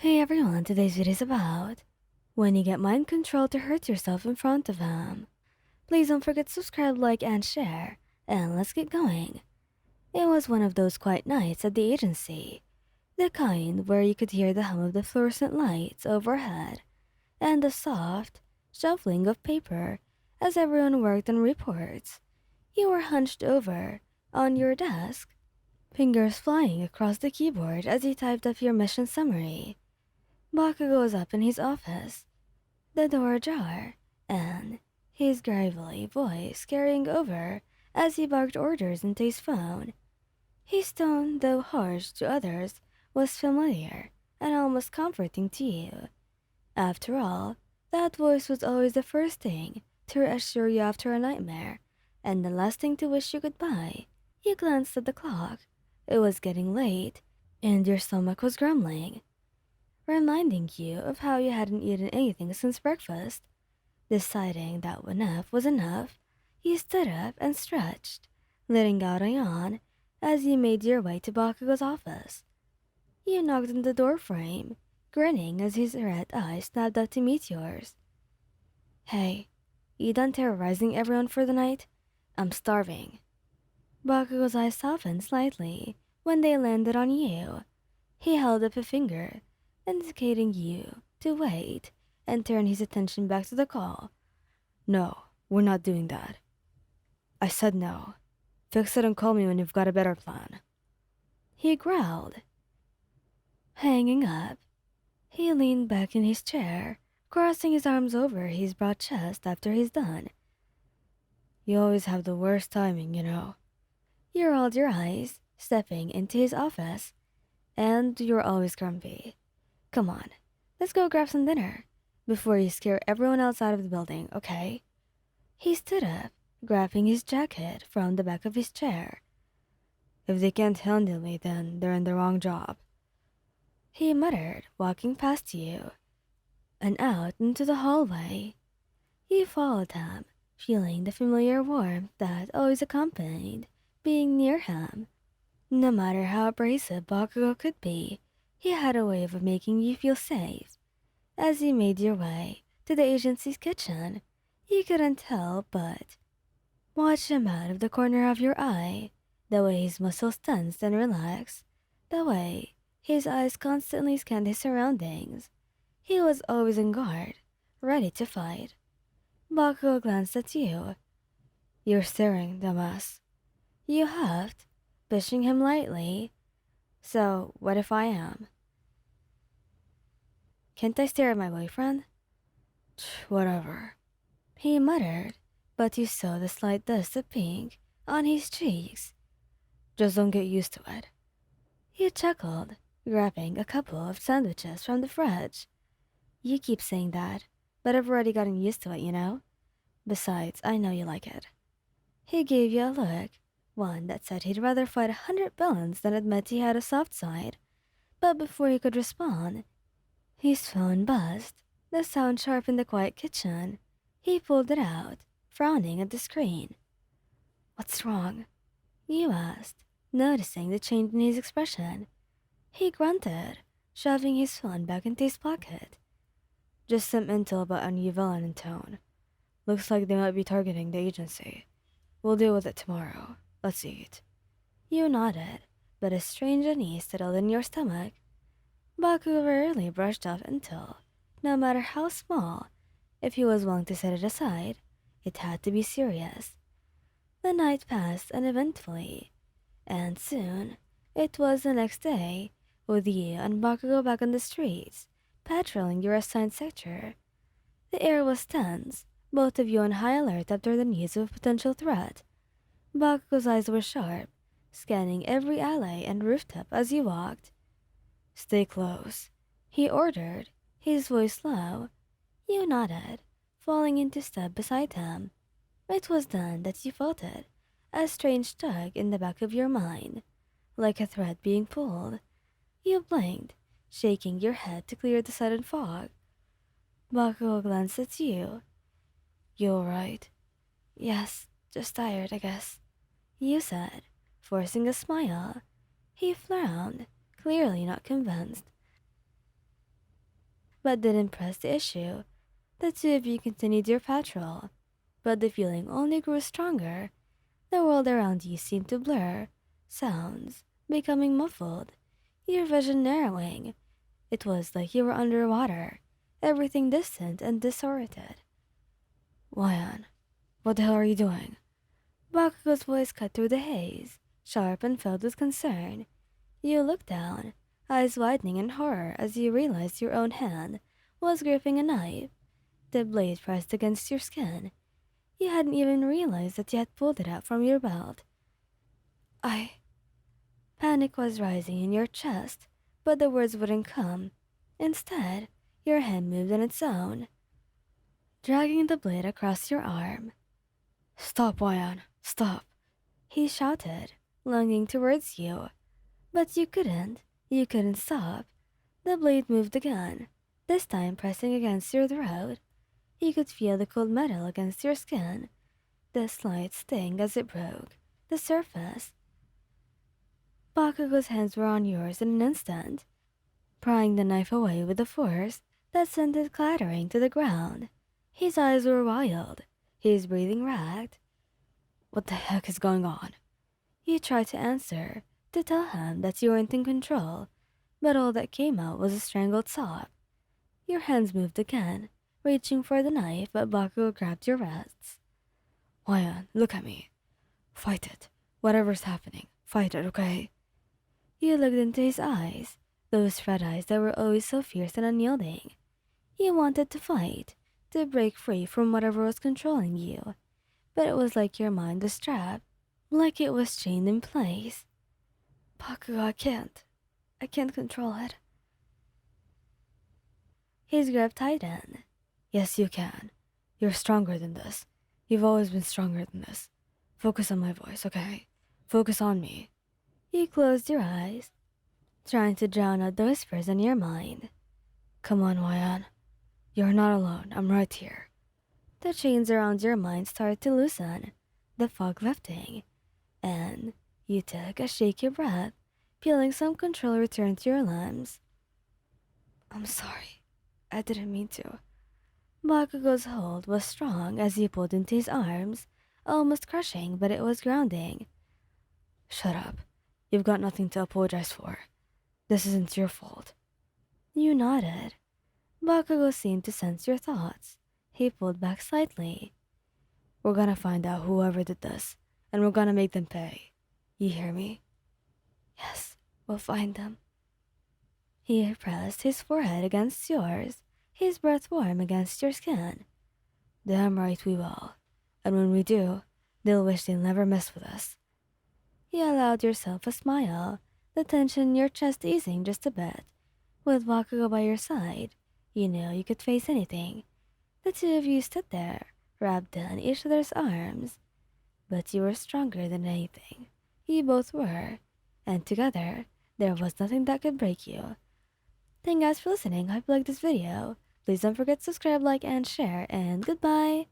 Hey everyone, today's video is about when you get mind control to hurt yourself in front of him. Please don't forget to subscribe, like, and share, and let's get going. It was one of those quiet nights at the agency, the kind where you could hear the hum of the fluorescent lights overhead and the soft shuffling of paper as everyone worked on reports. You were hunched over on your desk, fingers flying across the keyboard as you typed up your mission summary. Bakugo was up in his office, the door ajar, and his gravelly voice carrying over as he barked orders into his phone. His tone, though harsh to others, was familiar and almost comforting to you. After all, that voice was always the first thing to reassure you after a nightmare, and the last thing to wish you goodbye. You glanced at the clock. It was getting late, and your stomach was grumbling, reminding you of how you hadn't eaten anything since breakfast. Deciding that enough was enough, you stood up and stretched, letting out a yawn as you made your way to Bakugo's office. You knocked on the doorframe, grinning as his red eyes snapped out to meet yours. Hey, you done terrorizing everyone for the night? I'm starving. Bakugo's eyes softened slightly when they landed on you. He held up a finger, indicating you to wait and turn his attention back to the call. No, we're not doing that. I said no. Fix it and call me when you've got a better plan. He growled. Hanging up, he leaned back in his chair, crossing his arms over his broad chest after he's done. You always have the worst timing, you know. You rolled your eyes, stepping into his office, and you're always grumpy. Come on, let's go grab some dinner before you scare everyone else out of the building, okay? He stood up, grabbing his jacket from the back of his chair. If they can't handle me, then they're in the wrong job. He muttered, walking past you and out into the hallway. You followed him, feeling the familiar warmth that always accompanied being near him. No matter how abrasive Bakugo could be, he had a way of making you feel safe. As you made your way to the agency's kitchen, you couldn't tell but watch him out of the corner of your eye, the way his muscles tensed and relaxed, the way his eyes constantly scanned his surroundings. He was always on guard, ready to fight. Bakugo glanced at you. You're staring, dumbass. You huffed, pushing him lightly. So, what if I am? Can't I stare at my boyfriend? Whatever. He muttered, but you saw the slight dust of pink on his cheeks. Just don't get used to it. He chuckled, grabbing a couple of sandwiches from the fridge. You keep saying that, but I've already gotten used to it, you know? Besides, I know you like it. He gave you a look, one that said he'd rather fight 100 villains than admit he had a soft side. But before he could respond, his phone buzzed, the sound sharp in the quiet kitchen. He pulled it out, frowning at the screen. What's wrong? You asked, noticing the change in his expression. He grunted, shoving his phone back into his pocket. Just some intel about a new villain in town. Looks like they might be targeting the agency. We'll deal with it tomorrow. Let's eat. You nodded, but a strange unease settled in your stomach. Baku rarely brushed off intel, no matter how small. If he was willing to set it aside, it had to be serious. The night passed uneventfully, and soon it was the next day, with you and Bakugo back on the streets, patrolling your assigned sector. The air was tense, both of you on high alert after the news of a potential threat. Bakugo's eyes were sharp, scanning every alley and rooftop as you walked. Stay close, he ordered, his voice low. You nodded, falling into step beside him. It was then that you felt it, a strange tug in the back of your mind, like a thread being pulled. You blinked, shaking your head to clear the sudden fog. Bakugo glanced at you. You alright? Yes, just tired, I guess. You said, forcing a smile. He frowned, clearly not convinced. but didn't press the issue. The two of you continued your patrol, but the feeling only grew stronger. The world around you seemed to blur, sounds becoming muffled, your vision narrowing. It was like you were underwater, everything distant and disoriented. Wyan, what the hell are you doing? Bakugo's voice cut through the haze, sharp and filled with concern. You looked down, eyes widening in horror as you realized your own hand was gripping a knife, the blade pressed against your skin. You hadn't even realized that you had pulled it out from your belt. I. Panic was rising in your chest, but the words wouldn't come. Instead, your hand moved on its own, dragging the blade across your arm. Stop, Wyan, stop, he shouted, lunging towards you. But you couldn't. You couldn't stop. The blade moved again, this time pressing against your throat. You could feel the cold metal against your skin, the slight sting as it broke the surface. Bakugo's hands were on yours in an instant, prying the knife away with a force that sent it clattering to the ground. His eyes were wild, his breathing ragged. What the heck is going on? You tried to answer, to tell him that you weren't in control, but all that came out was a strangled sob. Your hands moved again, reaching for the knife, but Bakugo grabbed your wrists. Wyan, look at me. Fight it. Whatever's happening, fight it, okay? You looked into his eyes, those red eyes that were always so fierce and unyielding. You wanted to fight, to break free from whatever was controlling you, but it was like your mind was trapped, like it was chained in place. Bakugo, I can't control it. His grip tightened. Yes, you can. You're stronger than this. You've always been stronger than this. Focus on my voice, okay? Focus on me. You closed your eyes, trying to drown out the whispers in your mind. Come on, Wyan. You're not alone. I'm right here. The chains around your mind started to loosen, the fog lifting, and you took a shaky breath, feeling some control return to your limbs. I'm sorry. I didn't mean to. Bakugo's hold was strong as he pulled into his arms, almost crushing, but it was grounding. Shut up. You've got nothing to apologize for. This isn't your fault. You nodded. Bakugo seemed to sense your thoughts. He pulled back slightly. We're gonna find out whoever did this, and we're gonna make them pay. You hear me? Yes, we'll find them. He pressed his forehead against yours, his breath warm against your skin. Damn right we will. And when we do, they'll wish they'll never mess with us. You allowed yourself a smile, the tension in your chest easing just a bit. With Bakugo by your side, you knew you could face anything. The two of you stood there, wrapped in each other's arms. But you were stronger than anything. You both were. And together, there was nothing that could break you. Thank you guys for listening. Hope you liked this video. Please don't forget to subscribe, like, and share. And goodbye!